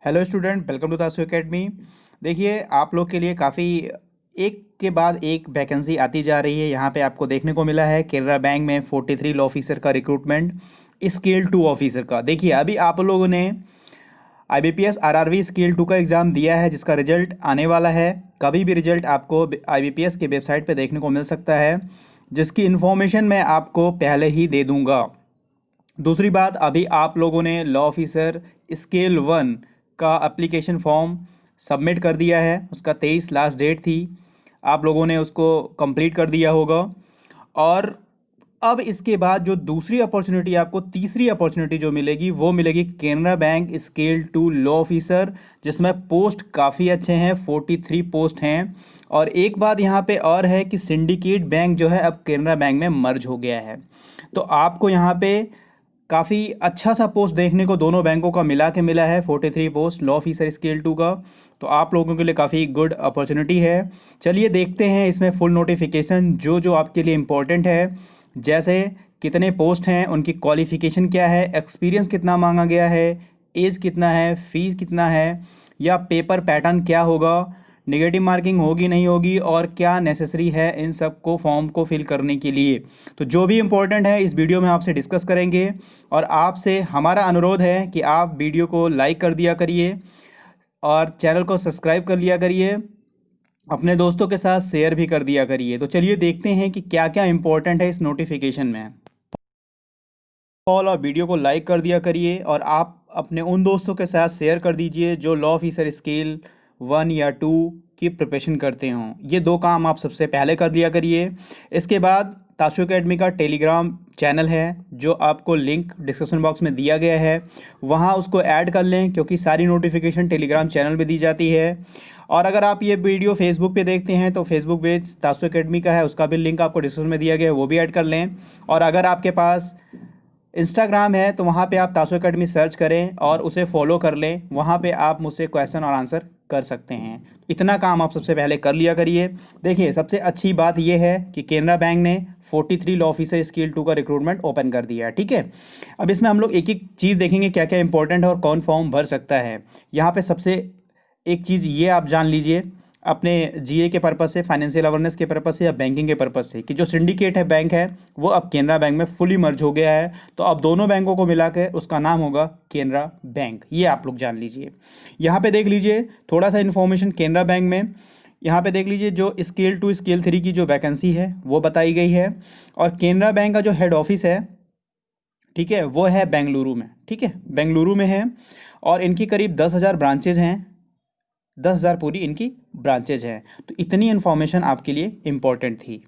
Hello student, welcome to तासु academy. देखिए, आप लोग के लिए काफ़ी एक के बाद एक वैकेंसी आती जा रही है। यहाँ पे आपको देखने को मिला है केनरा बैंक में 43 लॉ ऑफिसर का रिक्रूटमेंट, स्केल 2 ऑफिसर का। देखिए, अभी आप लोगों ने IBPS RRV स्केल 2 का एग्ज़ाम दिया है, जिसका रिजल्ट आने वाला है। कभी भी रिजल्ट आपको IBPS के वेबसाइट पे देखने को मिल सकता है, जिसकी इन्फॉर्मेशन मैं आपको पहले ही दे दूँगा। दूसरी बात, अभी आप लोगों ने लॉ ऑफिसर स्केल 1 का एप्लीकेशन फॉर्म सबमिट कर दिया है। उसका 23 लास्ट डेट थी। आप लोगों ने उसको कंप्लीट कर दिया होगा। और अब इसके बाद जो दूसरी अपॉर्चुनिटी, आपको तीसरी अपॉर्चुनिटी जो मिलेगी, वो मिलेगी Canara bank scale 2 law officer, जिसमें पोस्ट काफ़ी अच्छे हैं, 43 पोस्ट हैं। और एक बात यहाँ पे और है कि सिंडिकेट बैंक जो है अब केनरा बैंक में मर्ज हो गया है। तो आपको यहाँ पे काफ़ी अच्छा सा पोस्ट देखने को दोनों बैंकों का मिला के मिला है, 43 पोस्ट लॉ ऑफिसर स्केल 2 का। तो आप लोगों के लिए काफ़ी गुड अपॉर्चुनिटी है। चलिए देखते हैं इसमें फुल नोटिफिकेशन जो जो आपके लिए इम्पोर्टेंट है, जैसे कितने पोस्ट हैं, उनकी क्वालिफ़िकेशन क्या है, एक्सपीरियंस कितना मांगा गया है, एज कितना है, फ़ीस कितना है, या पेपर पैटर्न क्या होगा, नेगेटिव मार्किंग होगी नहीं होगी, और क्या नेसेसरी है इन सब को फॉर्म को फिल करने के लिए। तो जो भी इम्पोर्टेंट है इस वीडियो में आपसे डिस्कस करेंगे। और आपसे हमारा अनुरोध है कि आप वीडियो को लाइक कर दिया करिए और चैनल को सब्सक्राइब कर लिया करिए, अपने दोस्तों के साथ शेयर भी कर दिया करिए। तो चलिए देखते हैं कि क्या क्या इम्पोर्टेंट है इस नोटिफिकेशन में। और वीडियो को लाइक कर दिया करिए और आप अपने उन दोस्तों के साथ शेयर कर दीजिए जो लॉ ऑफिसर स्केल 1 या 2 की प्रिपरेशन करते हों। ये दो काम आप सबसे पहले कर लिया करिए। इसके बाद ताशु एकेडमी का टेलीग्राम चैनल है, जो आपको लिंक डिस्क्रिप्शन बॉक्स में दिया गया है, वहाँ उसको ऐड कर लें, क्योंकि सारी नोटिफिकेशन टेलीग्राम चैनल में दी जाती है। और अगर आप ये वीडियो फेसबुक पे देखते हैं तो फेसबुक पेज ताशु एकेडमी का है, उसका भी लिंक आपको डिस्क्रिप्शन में दिया गया है, वो भी ऐड कर लें। और अगर आपके पास इंस्टाग्राम है तो वहाँ पे आप ताशु एकेडमी सर्च करें और उसे फॉलो कर लें। वहाँ पे आप मुझसे क्वेश्चन और आंसर कर सकते हैं। इतना काम आप सबसे पहले कर लिया करिए। देखिए, सबसे अच्छी बात यह है कि केनरा बैंक ने 43 लॉ ऑफिसर स्केल 2 का रिक्रूटमेंट ओपन कर दिया है। ठीक है, अब इसमें हम लोग एक एक चीज़ देखेंगे, क्या क्या इंपॉर्टेंट है और कौन फॉर्म भर सकता है। यहाँ पे सबसे एक चीज़ ये आप जान लीजिए, अपने जीए के पर्पज़ से, फाइनेंशियल अवेयरनेस के पर्पज़ से या बैंकिंग के पर्पज़ से, कि जो सिंडिकेट है बैंक है वो अब केनरा बैंक में फुली मर्ज हो गया है। तो अब दोनों बैंकों को मिला के उसका नाम होगा केनरा बैंक। ये आप लोग जान लीजिए। यहाँ पे देख लीजिए थोड़ा सा इन्फॉर्मेशन केनरा बैंक में। यहाँ पे देख लीजिए जो स्केल 2 स्केल 3 की जो वैकेंसी है वो बताई गई है। और केनरा बैंक का जो हेड ऑफिस है, ठीक है, वो है बेंगलुरु में। ठीक है, बेंगलुरु में है। और इनकी करीब 10,000 ब्रांचेज हैं, 10,000 पूरी इनकी ब्रांचेज हैं। तो इतनी इन्फॉर्मेशन आपके लिए इम्पोर्टेंट थी।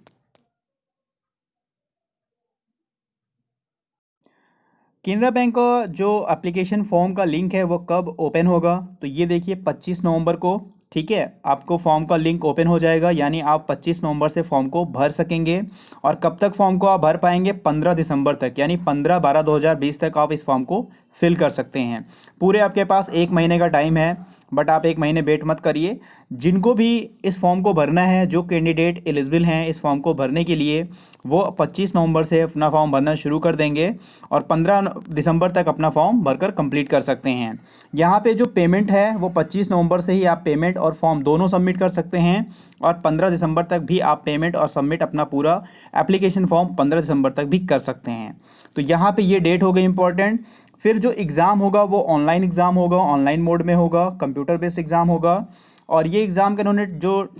केनरा बैंक का जो एप्लीकेशन फॉर्म का लिंक है वो कब ओपन होगा, तो ये देखिए 25 नवंबर को, ठीक है, आपको फॉर्म का लिंक ओपन हो जाएगा, यानी आप 25 नवंबर से फॉर्म को भर सकेंगे। और कब तक फॉर्म को आप भर पाएंगे, 15 दिसंबर तक, यानी 15/12/2020 तक आप इस फॉर्म को फिल कर सकते हैं। पूरे आपके पास एक महीने का टाइम है, बट आप एक महीने वेट मत करिए। जिनको भी इस फॉर्म को भरना है, जो कैंडिडेट एलिजिबल हैं इस फॉर्म को भरने के लिए, वो 25 नवंबर से अपना फॉर्म भरना शुरू कर देंगे और 15 दिसंबर तक अपना फॉर्म भरकर कंप्लीट कर सकते हैं। यहाँ पे जो पेमेंट है वो 25 नवंबर से ही आप पेमेंट और फॉर्म दोनों सबमिट कर सकते हैं। और 15 दिसंबर तक भी आप पेमेंट और सबमिट अपना पूरा एप्लीकेशन फॉर्म 15 दिसंबर तक भी कर सकते हैं। तो यहाँ पे ये डेट हो गई इंपॉर्टेंट। फिर जो एग्ज़ाम होगा वो ऑनलाइन एग्ज़ाम होगा, ऑनलाइन मोड में होगा, कंप्यूटर बेस्ड एग्ज़ाम होगा। और ये एग्ज़ाम के उन्होंने जो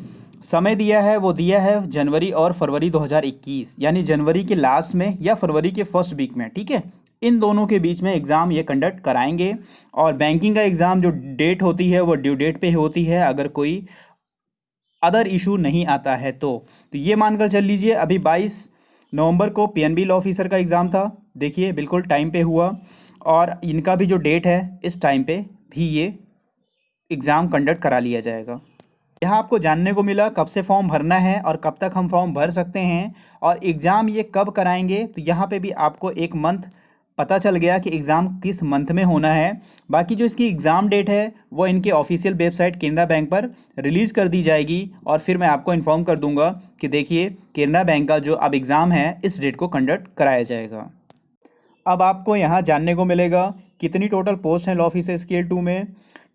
समय दिया है वो दिया है जनवरी और फरवरी 2021, यानी जनवरी के लास्ट में या फरवरी के फर्स्ट वीक में। ठीक है, इन दोनों के बीच में एग्ज़ाम ये कंडक्ट कराएंगे। और बैंकिंग का एग्ज़ाम जो डेट होती है वो ड्यू डेट पे होती है, अगर कोई अदर इशू नहीं आता है तो ये मानकर चल लीजिए। अभी 22 नवंबर को पीएनबी लॉ ऑफिसर का एग्ज़ाम था, देखिए बिल्कुल टाइम पे हुआ। और इनका भी जो डेट है इस टाइम पे भी ये एग्ज़ाम कंडक्ट करा लिया जाएगा। यहाँ आपको जानने को मिला कब से फॉर्म भरना है और कब तक हम फॉर्म भर सकते हैं, और एग्ज़ाम ये कब कराएंगे। तो यहाँ पे भी आपको एक मंथ पता चल गया कि एग्ज़ाम किस मंथ में होना है। बाकी जो इसकी एग्ज़ाम डेट है वो इनके ऑफिशियल वेबसाइट केनरा बैंक पर रिलीज़ कर दी जाएगी, और फिर मैं आपको इन्फॉर्म कर दूंगा कि देखिए केनरा बैंक का जो अब एग्ज़ाम है इस डेट को कंडक्ट कराया जाएगा। अब आपको यहाँ जानने को मिलेगा कितनी टोटल पोस्ट हैं लॉ ऑफिसर स्केल 2 में,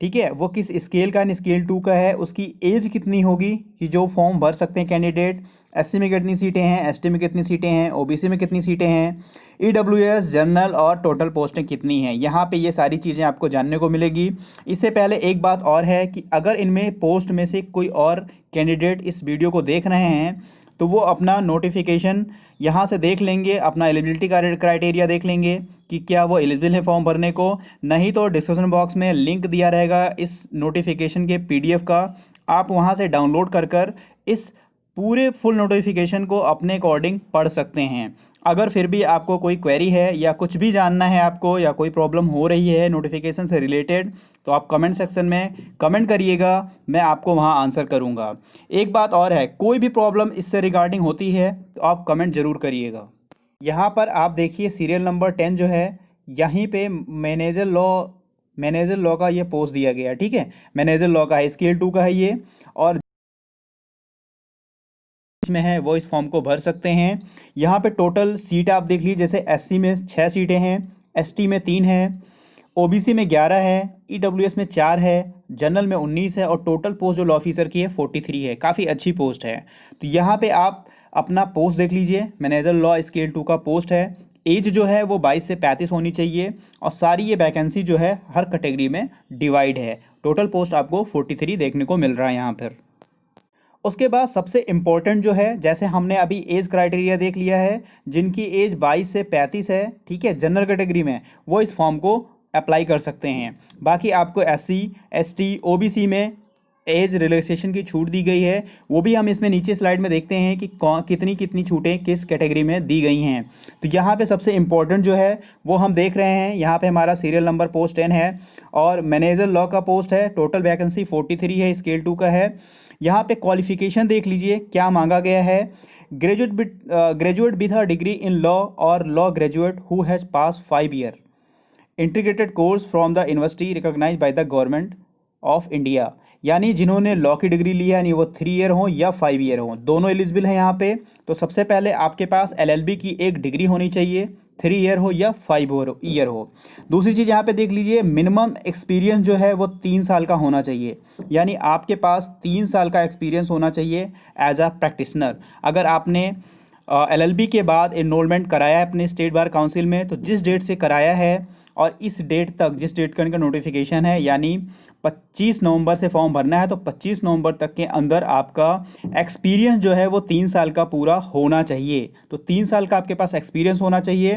ठीक है, वो किस स्केल का है, स्केल 2 का है, उसकी एज कितनी होगी कि जो फॉर्म भर सकते हैं कैंडिडेट, एससी में कितनी सीटें हैं, एसटी में कितनी सीटें हैं, ओबीसी में कितनी सीटें हैं, ईडब्ल्यूएस जनरल और टोटल पोस्टें कितनी हैं। यहाँ पे ये सारी चीज़ें आपको जानने को मिलेगी। इससे पहले एक बात और है कि अगर इनमें पोस्ट में से कोई और कैंडिडेट इस वीडियो को देख रहे हैं तो वो अपना नोटिफिकेशन यहाँ से देख लेंगे, अपना एलिजिबिलिटी क्राइटेरिया देख लेंगे कि क्या वो एलिजिबल है फॉर्म भरने को। नहीं तो डिस्क्रिप्शन बॉक्स में लिंक दिया रहेगा इस नोटिफिकेशन के पीडीएफ का, आप वहाँ से डाउनलोड कर इस पूरे फुल नोटिफिकेशन को अपने अकॉर्डिंग पढ़ सकते हैं। अगर फिर भी आपको कोई क्वेरी है या कुछ भी जानना है आपको या कोई प्रॉब्लम हो रही है नोटिफिकेशन से रिलेटेड तो आप कमेंट सेक्शन में कमेंट करिएगा, मैं आपको वहां आंसर करूंगा। एक बात और है, कोई भी प्रॉब्लम इससे रिगार्डिंग होती है तो आप कमेंट ज़रूर करिएगा। यहाँ पर आप देखिए सीरियल नंबर 10 जो है, यहीं पे मैनेजर लॉ का ये पोस्ट दिया गया है, ठीक है, मैनेजर लॉ का है, स्केल 2 का है ये, और में है वो इस फॉर्म को भर सकते हैं। यहाँ पे टोटल सीट आप देख लीजिए, जैसे एससी में 6 सीटें हैं, एसटी में 3 है, ओबीसी में 11 है, ईडब्ल्यूएस में 4 है, जनरल में 19 है और टोटल पोस्ट जो लॉ ऑफिसर की है 43 है। काफ़ी अच्छी पोस्ट है। तो यहाँ पे आप अपना पोस्ट देख लीजिए, मैनेजर लॉ स्केल 2 का पोस्ट है। एज जो है वो 22 से 35 होनी चाहिए और सारी ये वैकेंसी जो है हर कैटेगरी में डिवाइड है। टोटल पोस्ट आपको 43 देखने को मिल रहा है यहाँ पर। उसके बाद सबसे इम्पोर्टेंट जो है, जैसे हमने अभी एज क्राइटेरिया देख लिया है, जिनकी एज 22 से 35 है, ठीक है, जनरल कैटेगरी में, वो इस फॉर्म को अप्लाई कर सकते हैं। बाकी आपको एससी, एसटी, ओबीसी में एज रिलैक्सेशन की छूट दी गई है, वो भी हम इसमें नीचे स्लाइड में देखते हैं कि कितनी कितनी छूटें किस कैटेगरी में दी गई हैं। तो यहाँ पे सबसे इम्पोर्टेंट जो है वो हम देख रहे हैं, यहाँ पे हमारा सीरियल नंबर पोस्ट 10 है और मैनेजर लॉ का पोस्ट है। टोटल वैकेंसी 43 है, स्केल 2 का है। यहाँ पे क्वालिफिकेशन देख लीजिए क्या मांगा गया है, graduate with a degree in law और law graduate who has pass 5 year integrated course from the university recognised by the government of India, यानी जिन्होंने लॉ की डिग्री ली है, यानी वो 3 ईयर हो या 5 ईयर हो, दोनों एलिजिबल हैं यहाँ पे। तो सबसे पहले आपके पास एलएलबी की एक डिग्री होनी चाहिए, 3 ईयर हो या 5 ईयर हो। दूसरी चीज़ यहाँ पे देख लीजिए, मिनिमम एक्सपीरियंस जो है वो 3 साल का होना चाहिए, यानी आपके पास 3 साल का एक्सपीरियंस होना चाहिए एज अ प्रैक्टिशनर। अगर आपने एलएलबी के बाद एनरोलमेंट कराया है अपने स्टेट बार काउंसिल में, तो जिस डेट से कराया है और इस डेट तक, जिस डेट का इनका नोटिफिकेशन है, यानी 25 नवंबर से फॉर्म भरना है, तो 25 नवंबर तक के अंदर आपका एक्सपीरियंस जो है वो 3 साल का पूरा होना चाहिए। तो 3 साल का आपके पास एक्सपीरियंस होना चाहिए।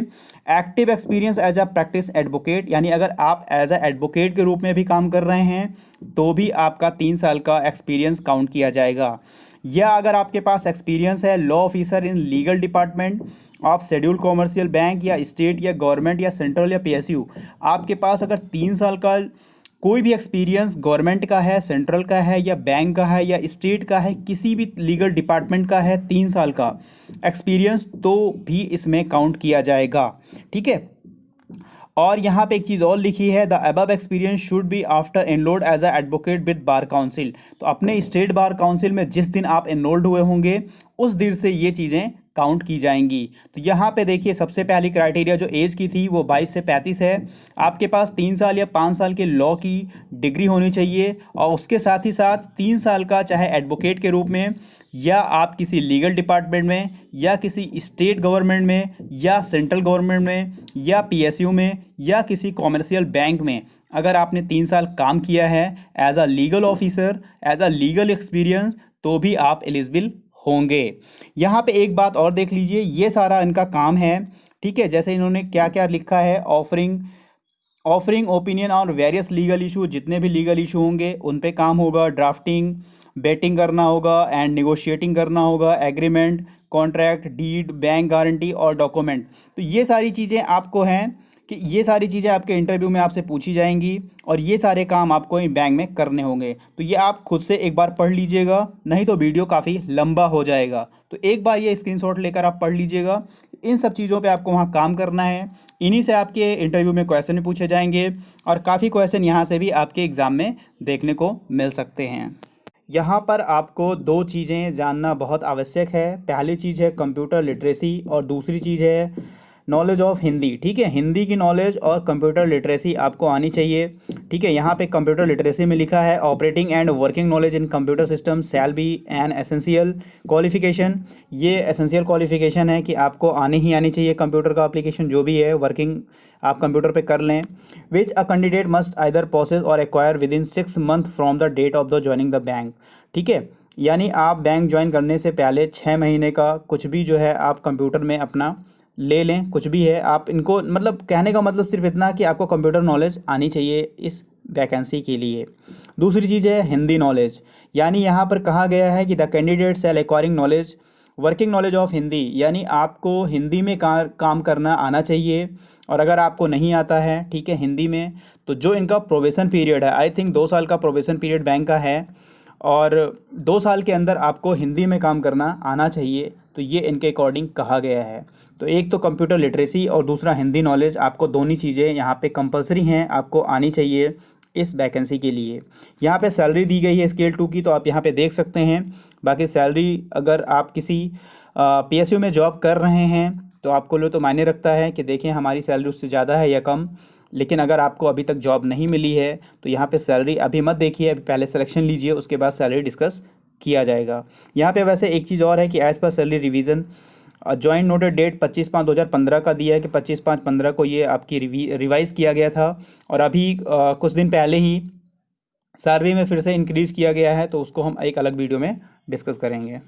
Active experience as a practice advocate, यानी अगर आप एज अ एडवोकेट के रूप में भी काम कर रहे हैं तो भी आपका 3 साल का एक्सपीरियंस काउंट किया जाएगा। या अगर आपके पास एक्सपीरियंस है law officer in legal department of schedule commercial bank या स्टेट या गवर्नमेंट या सेंट्रल या पीएसयू, आपके पास अगर 3 साल का कोई भी एक्सपीरियंस गवर्नमेंट का है, सेंट्रल का है या बैंक का है या स्टेट का है, किसी भी लीगल डिपार्टमेंट का है 3 साल का एक्सपीरियंस, तो भी इसमें काउंट किया जाएगा, ठीक है। और यहाँ पे एक चीज़ और लिखी है, the above experience should be after enrolled as a advocate with bar council. तो अपने स्टेट बार काउंसिल में जिस दिन आप एनरोल्ड हुए होंगे उस दिन से ये चीज़ें काउंट की जाएंगी। तो यहाँ पे देखिए सबसे पहली क्राइटेरिया जो एज की थी वो 22 से 35 है। आपके पास 3 साल या 5 साल के लॉ की डिग्री होनी चाहिए और उसके साथ ही साथ 3 साल का चाहे एडवोकेट के रूप में या आप किसी लीगल डिपार्टमेंट में या किसी स्टेट गवर्नमेंट में या सेंट्रल गवर्नमेंट में या पीएसयू में या किसी कॉमर्शियल बैंक में अगर आपने 3 साल काम किया है as a legal officer, as a legal experience, तो भी आप एलिजिबल होंगे। यहाँ पे एक बात और देख लीजिए, ये सारा इनका काम है, ठीक है। जैसे इन्होंने क्या क्या लिखा है, offering opinion on various legal issue, जितने भी लीगल इशू होंगे उन पे काम होगा, ड्राफ्टिंग, बेटिंग करना होगा एंड निगोशिएटिंग करना होगा, agreement, contract, deed, bank guarantee और डॉक्यूमेंट। तो ये सारी चीज़ें आपको हैं कि ये सारी चीज़ें आपके इंटरव्यू में आपसे पूछी जाएंगी और ये सारे काम आपको बैंक में करने होंगे। तो ये आप खुद से एक बार पढ़ लीजिएगा, नहीं तो वीडियो काफ़ी लंबा हो जाएगा। तो एक बार ये स्क्रीनशॉट लेकर आप पढ़ लीजिएगा। इन सब चीज़ों पे आपको वहाँ काम करना है, इन्हीं से आपके इंटरव्यू में क्वेश्चन भी पूछे जाएंगे और काफ़ी क्वेश्चन यहाँ से भी आपके एग्ज़ाम में देखने को मिल सकते हैं। यहाँ पर आपको 2 चीज़ें जानना बहुत आवश्यक है। पहली चीज़ है कंप्यूटर लिटरेसी और दूसरी चीज़ है नॉलेज ऑफ हिंदी, ठीक है, हिंदी की नॉलेज और कंप्यूटर लिटरेसी आपको आनी चाहिए, ठीक है। यहाँ पे कंप्यूटर लिटरेसी में लिखा है operating and working knowledge in computer system shall be an essential qualification. ये एसेंशियल क्वालिफिकेशन है कि आपको आनी ही आनी चाहिए, कंप्यूटर का एप्लीकेशन जो भी है वर्किंग आप कंप्यूटर पे कर लें। Which a candidate must either possess or acquire within 6 month from the date of the joining the bank, ठीक है। यानी आप बैंक ज्वाइन करने से पहले 6 महीने का कुछ भी जो है आप कंप्यूटर में अपना ले लें, कुछ भी है आप इनको, मतलब कहने का मतलब सिर्फ इतना कि आपको कंप्यूटर नॉलेज आनी चाहिए इस वैकेंसी के लिए। दूसरी चीज़ है हिंदी नॉलेज, यानी यहाँ पर कहा गया है कि the candidate shell acquiring knowledge working knowledge of Hindi, यानी आपको हिंदी में काम करना आना चाहिए। और अगर आपको नहीं आता है, ठीक है, हिंदी में, तो जो इनका प्रोबेशन पीरियड है, आई थिंक 2 साल का प्रोबेशन पीरियड बैंक का है, और 2 साल के अंदर आपको हिंदी में काम करना आना चाहिए, तो ये इनके अकॉर्डिंग कहा गया है। तो एक तो कंप्यूटर लिटरेसी और दूसरा हिंदी नॉलेज, आपको दोनों चीज़ें यहाँ पे कंपलसरी हैं, आपको आनी चाहिए इस वैकेंसी के लिए। यहाँ पे सैलरी दी गई है स्केल 2 की, तो आप यहाँ पे देख सकते हैं। बाकी सैलरी अगर आप किसी पीएसयू में जॉब कर रहे हैं तो आपको लो तो मायने रखता है कि देखें हमारी सैलरी उससे ज़्यादा है या कम। लेकिन अगर आपको अभी तक जॉब नहीं मिली है तो यहाँ पे सैलरी अभी मत देखिए, अभी पहले सिलेक्शन लीजिए, उसके बाद सैलरी डिस्कस किया जाएगा। यहाँ पे वैसे एक चीज़ और है कि as per salary revision joint noted date 25/5/2015 का दिया है कि 25/5/15 को ये आपकी रिवाइज़ किया गया था, और अभी कुछ दिन पहले ही सैलरी में फिर से इंक्रीज़ किया गया है, तो उसको हम एक अलग वीडियो में डिस्कस करेंगे।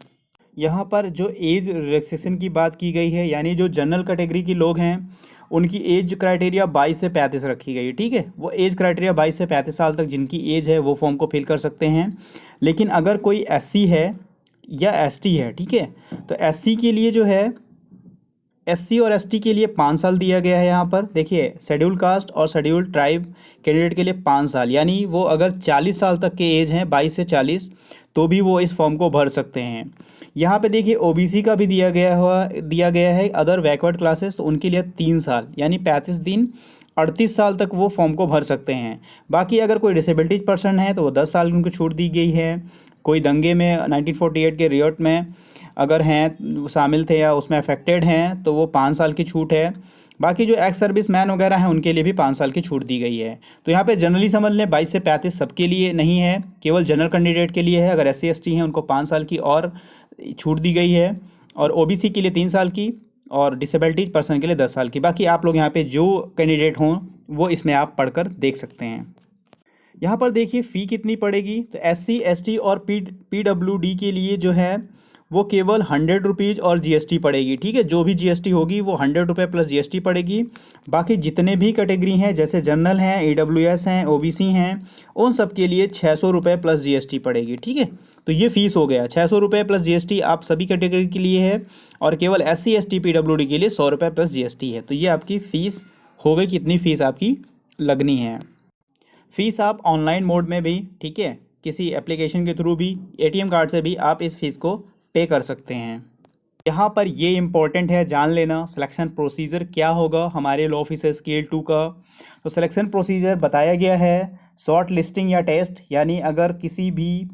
यहाँ पर जो एज रिलैक्सेशन की बात की गई है, यानी जो जनरल कैटेगरी के लोग हैं उनकी एज क्राइटेरिया 22 से 35 रखी गई है, ठीक है। वो एज क्राइटेरिया 22 से 35 साल तक जिनकी एज है वो फॉर्म को फिल कर सकते हैं। लेकिन अगर कोई एससी है या एसटी है, ठीक है, तो एससी के लिए जो है, एससी और एसटी के लिए 5 साल दिया गया है। यहाँ पर देखिए शेड्यूल कास्ट और शेड्यूल ट्राइब कैंडिडेट के लिए 5 साल, यानी वो अगर 40 साल तक के एज हैं, 22 से 40, तो भी वो इस फॉर्म को भर सकते हैं। यहाँ पे देखिए ओबीसी का भी दिया गया है अदर बैकवर्ड क्लासेस, तो उनके लिए 3 साल, यानी 35 दिन 38 साल तक वो फॉर्म को भर सकते हैं। बाकी अगर कोई डिसेबिलिटी पर्सन है तो वो 10 साल की उनको छूट दी गई है। कोई दंगे में 1948 के रियोट में अगर हैं शामिल थे या उसमें अफेक्टेड हैं तो वो 5 साल की छूट है। बाकी जो एक्स सर्विस मैन वगैरह हैं उनके लिए भी 5 साल की छूट दी गई है। तो यहाँ पे जनरली समझ लें 22 से 35 सबके लिए नहीं है, केवल जनरल कैंडिडेट के लिए है। अगर एससी एसटी हैं उनको 5 साल की और छूट दी गई है, और ओबीसी के लिए 3 साल की, और डिसेबिलिटी पर्सन के लिए 10 साल की। बाकी आप लोग यहाँ पे जो कैंडिडेट हों वो इसमें आप पढ़कर देख सकते हैं। यहाँ पर देखिए फ़ी कितनी पड़ेगी, तो एससी एसटी और पीडब्ल्यूडी के लिए जो है वो केवल 100 रुपीज़ और जीएसटी पड़ेगी, ठीक है। जो भी जीएसटी होगी वो 100 रुपये प्लस जीएसटी पड़ेगी। बाकी जितने भी कैटेगरी हैं जैसे जनरल हैं, ईडब्ल्यूएस हैं, ओबीसी हैं, उन सब के लिए 600 रुपये प्लस जीएसटी पड़ेगी, ठीक है। तो ये फ़ीस हो गया 600 रुपये प्लस जीएसटी आप सभी कैटेगरी के लिए है, और केवल एससी एसटी पीडब्ल्यूडी के लिए 100 रुपये प्लस जीएसटी है। तो ये आपकी फ़ीस हो गई, कितनी फ़ीस आपकी लगनी है। फ़ीस आप ऑनलाइन मोड में भी, ठीक है, किसी एप्लीकेशन के थ्रू भी, एटीएम कार्ड से भी आप इस फ़ीस को पे कर सकते हैं। यहाँ पर ये इम्पॉर्टेंट है जान लेना सिलेक्शन प्रोसीजर क्या होगा हमारे लॉ ऑफिसर स्केल 2 का। तो सिलेक्शन प्रोसीजर बताया गया है शॉर्ट लिस्टिंग या टेस्ट, यानी अगर किसी भी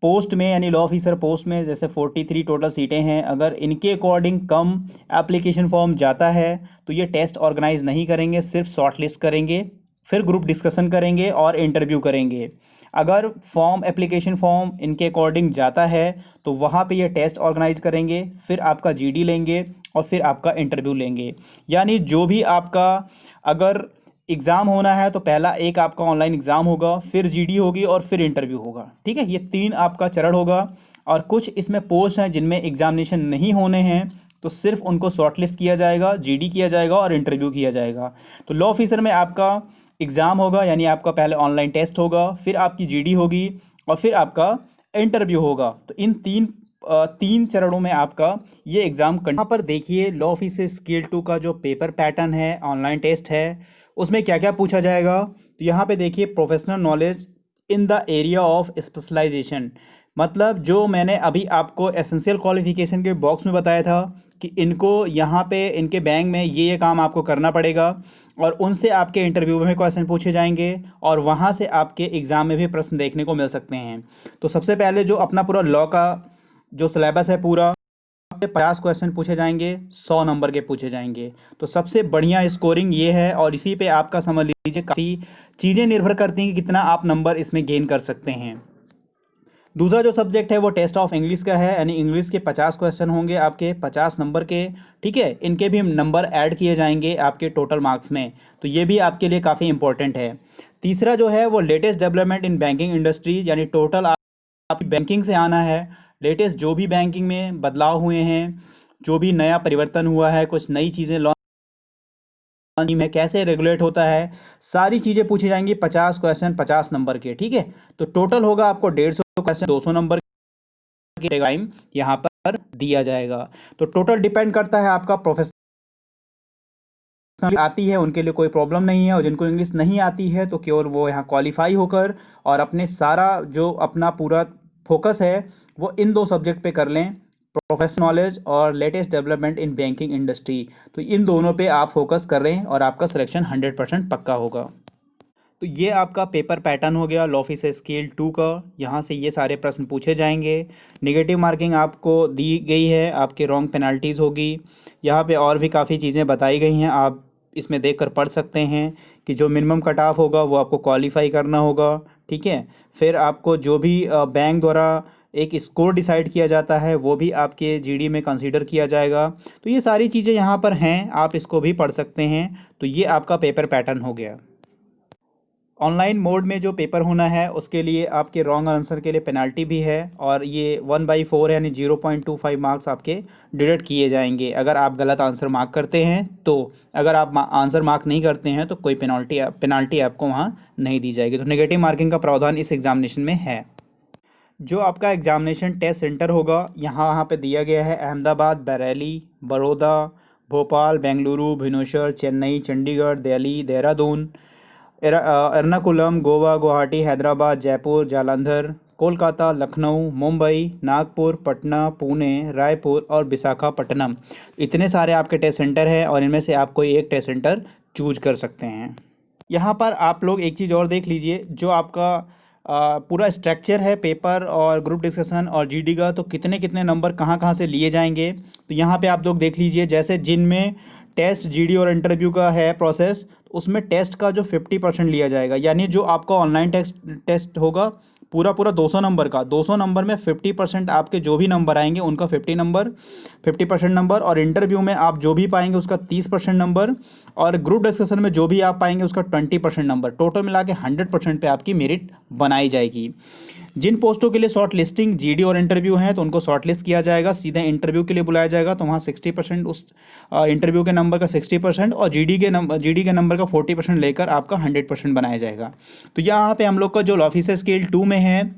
पोस्ट में, यानी लॉ ऑफिसर पोस्ट में जैसे 43 टोटल सीटें हैं, अगर इनके अकॉर्डिंग कम एप्लीकेशन फॉर्म जाता है तो ये टेस्ट ऑर्गेनाइज नहीं करेंगे, सिर्फ शॉर्ट लिस्ट करेंगे, फिर ग्रुप डिस्कशन करेंगे और इंटरव्यू करेंगे। अगर फॉर्म एप्लीकेशन फॉर्म इनके अकॉर्डिंग जाता है तो वहाँ पे ये टेस्ट ऑर्गेनाइज करेंगे, फिर आपका जीडी लेंगे और फिर आपका इंटरव्यू लेंगे। यानी जो भी आपका अगर एग्ज़ाम होना है तो पहला एक आपका ऑनलाइन एग्ज़ाम होगा, फिर जीडी होगी और फिर इंटरव्यू होगा, ठीक है। ये 3 आपका चरण होगा। और कुछ इसमें पोस्ट हैं जिनमें एग्जामिनेशन नहीं होने हैं, तो सिर्फ उनको शॉर्टलिस्ट किया जाएगा, जीडी किया जाएगा और इंटरव्यू किया जाएगा। तो लॉ ऑफिसर में आपका एग्ज़ाम होगा, यानी आपका पहले ऑनलाइन टेस्ट होगा, फिर आपकी जीडी होगी और फिर आपका इंटरव्यू होगा। तो इन तीन चरणों में आपका ये एग्ज़ाम। यहाँ पर देखिए लॉ ऑफिसर स्केल 2 का जो पेपर पैटर्न है, ऑनलाइन टेस्ट है, उसमें क्या क्या पूछा जाएगा। तो यहाँ पे देखिए professional knowledge in the area of specialization, मतलब जो मैंने अभी आपको एसेंशियल क्वालिफिकेशन के बॉक्स में बताया था कि इनको यहाँ पे इनके बैंक में ये काम आपको करना पड़ेगा, और उनसे आपके इंटरव्यू में क्वेश्चन पूछे जाएंगे और वहाँ से आपके एग्ज़ाम में भी प्रश्न देखने को मिल सकते हैं। तो सबसे पहले जो अपना पूरा लॉ का जो सिलेबस है पूरा, 50 क्वेश्चन पूछे जाएंगे, 100 नंबर के पूछे जाएंगे। तो सबसे बढ़िया स्कोरिंग ये है, और इसी पे आपका समझ लीजिए काफ़ी चीज़ें निर्भर करती हैं कि कितना आप नंबर इसमें गेन कर सकते हैं। दूसरा जो सब्जेक्ट है वो टेस्ट ऑफ इंग्लिश का है, यानी इंग्लिश के 50 क्वेश्चन होंगे आपके 50 नंबर के, ठीक है। इनके भी नंबर ऐड किए जाएंगे आपके टोटल मार्क्स में, तो ये भी आपके लिए काफ़ी इंपॉर्टेंट है। तीसरा जो है वो latest development in banking industry, यानी टोटल आप बैंकिंग से आना है, लेटेस्ट जो भी बैंकिंग में बदलाव हुए हैं, जो भी नया परिवर्तन हुआ है, कुछ नई चीज़ें में कैसे रेगुलेट होता है, सारी चीज़ें पूछी जाएंगी। 50 क्वेश्चन 50 नंबर के, ठीक है। तो टोटल होगा आपको 150 क्वेश्चन, 200 नंबर के टाइम यहाँ पर दिया जाएगा। तो टोटल डिपेंड करता है आपका प्रोफेशनल आती है उनके लिए कोई प्रॉब्लम नहीं है, और जिनको इंग्लिश नहीं आती है तो केवल वो यहाँ क्वालिफाई होकर और अपने सारा जो अपना पूरा फोकस है वो इन दो सब्जेक्ट पे कर लें, प्रोफेशनल नॉलेज और latest development in banking industry. तो इन दोनों पे आप फोकस कर रहे हैं और आपका सिलेक्शन 100% पक्का होगा। तो ये आपका पेपर पैटर्न हो गया लॉ ऑफिसर स्केल 2 का। यहाँ से ये सारे प्रश्न पूछे जाएंगे। नेगेटिव मार्किंग आपको दी गई है, आपके रॉन्ग पेनल्टीज़ होगी। यहाँ पे और भी काफ़ी चीज़ें बताई गई हैं, आप इसमें देखकर पढ़ सकते हैं कि जो मिनिमम कट ऑफ होगा वो आपको क्वालिफाई करना होगा, ठीक है। फिर आपको जो भी बैंक द्वारा एक स्कोर डिसाइड किया जाता है वो भी आपके जीडी में कंसीडर किया जाएगा। तो ये सारी चीज़ें यहाँ पर हैं, आप इसको भी पढ़ सकते हैं। तो ये आपका पेपर पैटर्न हो गया। ऑनलाइन मोड में जो पेपर होना है उसके लिए आपके रॉन्ग आंसर के लिए पेनल्टी भी है, और ये 1/4 यानी 0.25 मार्क्स आपके डिडक्ट किए जाएंगे अगर आप गलत आंसर मार्क करते हैं। तो अगर आप आंसर मार्क नहीं करते हैं तो कोई पेनल्टी आपको वहाँ नहीं दी जाएगी। तो नेगेटिव मार्किंग का प्रावधान इस एग्जामिनेशन में है। जो आपका एग्जामिनेशन टेस्ट सेंटर होगा यहाँ पे दिया गया है अहमदाबाद, बरेली, बड़ौदा, भोपाल, बेंगलुरु, भुवनेश्वर, चेन्नई, चंडीगढ़, दिल्ली, देहरादून, एर्नाकुलम, गोवा, गुवाहाटी, हैदराबाद, जयपुर, जालंधर, कोलकाता, लखनऊ, मुंबई, नागपुर, पटना, पुणे, रायपुर और विशाखापट्टनम। इतने सारे आपके टेस्ट सेंटर हैं और इनमें से आप कोई एक टेस्ट सेंटर चूज कर सकते हैं। यहाँ पर आप लोग एक चीज़ और देख लीजिए, जो आपका पूरा स्ट्रक्चर है पेपर और ग्रुप डिस्कशन और जीडी का, तो कितने कितने नंबर कहाँ कहाँ से लिए जाएंगे। तो यहाँ पे आप लोग देख लीजिए, जैसे जिनमें टेस्ट, जीडी और इंटरव्यू का है प्रोसेस, उसमें टेस्ट का जो 50% लिया जाएगा, यानी जो आपका ऑनलाइन टेस्ट होगा पूरा 200 नंबर का, 200 नंबर में 50% आपके जो भी नंबर आएंगे उनका 50% नंबर, और इंटरव्यू में आप जो भी पाएंगे उसका 30% नंबर, और ग्रुप डिस्कशन में जो भी आप पाएंगे उसका 20% नंबर। टोटल मिला के 100% पे आपकी मेरिट बनाई जाएगी। जिन पोस्टों के लिए शॉर्ट लिस्टिंग, जीडी और इंटरव्यू हैं तो उनको शॉर्ट लिस्ट किया जाएगा, सीधे इंटरव्यू के लिए बुलाया जाएगा। तो वहाँ 60% उस इंटरव्यू के नंबर का 60% और जीडी के नंबर का 40% लेकर आपका 100% बनाया जाएगा। तो यहाँ पे हम लोग का जो ऑफिसर स्केल 2 में है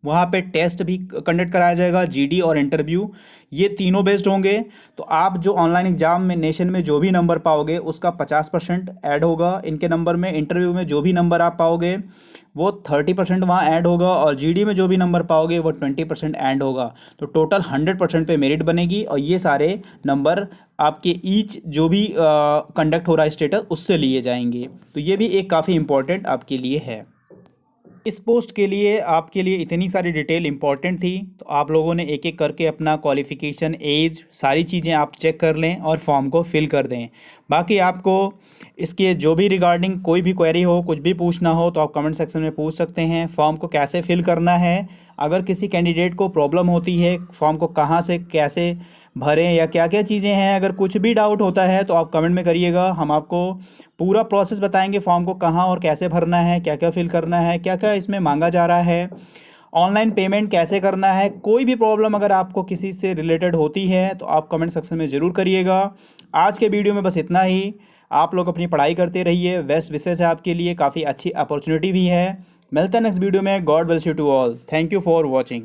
वहाँ पे टेस्ट भी कंडक्ट कराया जाएगा, जीडी और इंटरव्यू ये तीनों बेस्ड होंगे। तो आप जो ऑनलाइन एग्जाम में नेशन में जो भी नंबर पाओगे उसका 50% ऐड होगा इनके नंबर में। इंटरव्यू में जो भी नंबर आप पाओगे वो 30% वहाँ ऐड होगा, और जीडी में जो भी नंबर पाओगे वो 20% ऐड होगा। तो टोटल 100% पे मेरिट बनेगी, और ये सारे नंबर आपके ईच जो भी कंडक्ट हो रहा है स्टेटस उससे लिए जाएंगे। तो ये भी एक काफ़ी इंपॉर्टेंट आपके लिए है। इस पोस्ट के लिए आपके लिए इतनी सारी डिटेल इंपॉर्टेंट थी, तो आप लोगों ने एक एक करके अपना क्वालिफ़िकेशन, एज, सारी चीज़ें आप चेक कर लें और फॉर्म को फिल कर दें। बाकी आपको इसके जो भी रिगार्डिंग कोई भी क्वेरी हो, कुछ भी पूछना हो तो आप कमेंट सेक्शन में पूछ सकते हैं। फॉर्म को कैसे फिल करना है, अगर किसी कैंडिडेट को प्रॉब्लम होती है फॉर्म को कहाँ से कैसे भरें या क्या क्या चीज़ें हैं, अगर कुछ भी डाउट होता है तो आप कमेंट में करिएगा। हम आपको पूरा प्रोसेस बताएंगे, फॉर्म को कहाँ और कैसे भरना है, क्या क्या फिल करना है, क्या क्या इसमें मांगा जा रहा है, ऑनलाइन पेमेंट कैसे करना है। कोई भी प्रॉब्लम अगर आपको किसी से रिलेटेड होती है तो आप कमेंट सेक्शन में ज़रूर करिएगा। आज के वीडियो में बस इतना ही। आप लोग अपनी पढ़ाई करते रहिए, बेस्ट विशेष है आपके लिए, काफ़ी अच्छी अपॉर्चुनिटी भी है। मिलते हैं नेक्स्ट वीडियो में। God bless you to all. Thank you for watching.